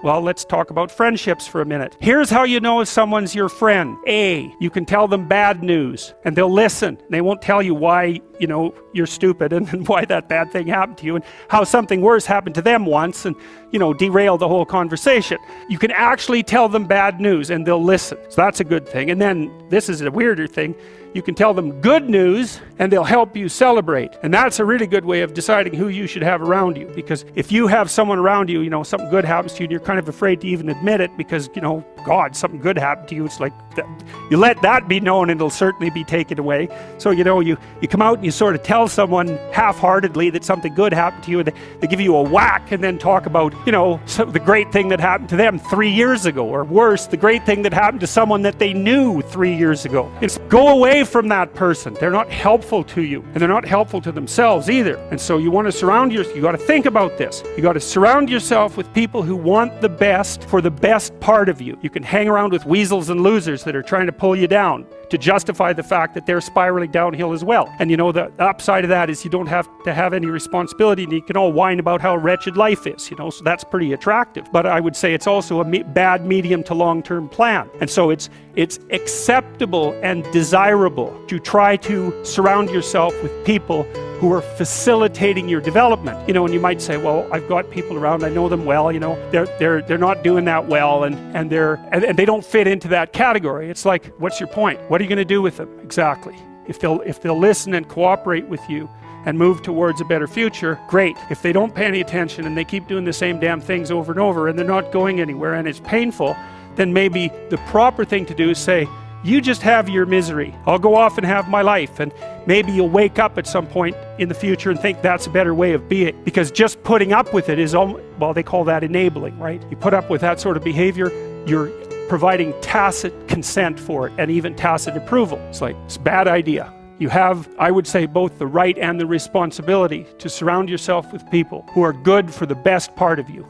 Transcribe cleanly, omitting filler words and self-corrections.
Well, let's talk about friendships for a minute. Here's how you know if someone's your friend. A, you can tell them bad news and they'll listen. They won't tell you why, you're stupid and why that bad thing happened to you and how something worse happened to them once and, derail the whole conversation. You can actually tell them bad news and they'll listen. So that's a good thing. And then this is a weirder thing. You can tell them good news and they'll help you celebrate. And that's a really good way of deciding who you should have around you. Because if you have someone around you, something good happens to you and you're kind of afraid to even admit it because, God, something good happened to you. It's like, you let that be known and it'll certainly be taken away. So, you come out and you sort of tell someone half-heartedly that something good happened to you and they give you a whack and then talk about, the great thing that happened to them 3 years ago, or worse, the great thing that happened to someone that they knew 3 years ago. It's go away from that person. They're not helpful to you and they're not helpful to themselves either. And so you want to surround yourself, you got to think about this. You got to surround yourself with people who want the best for the best part of you. You can hang around with weasels and losers that are trying to pull you down to justify the fact that they're spiraling downhill as well. And the upside of that is you don't have to have any responsibility and you can all whine about how wretched life is, so that's pretty attractive. But I would say it's also a bad medium to long-term plan. And so it's acceptable and desirable to try to surround yourself with people who are facilitating your development. And you might say, well, I've got people around, I know them well, they're not doing that well and they don't fit into that category. It's like, what's your point? What are you going to do with them? Exactly. If they'll listen and cooperate with you and move towards a better future, great. If they don't pay any attention and they keep doing the same damn things over and over and they're not going anywhere and it's painful, then maybe the proper thing to do is say, you just have your misery. I'll go off and have my life. And maybe you'll wake up at some point in the future and think that's a better way of being. Because just putting up with it is, well, they call that enabling, right? You put up with that sort of behavior, you're providing tacit consent for it and even tacit approval. It's like, it's a bad idea. You have, I would say, both the right and the responsibility to surround yourself with people who are good for the best part of you.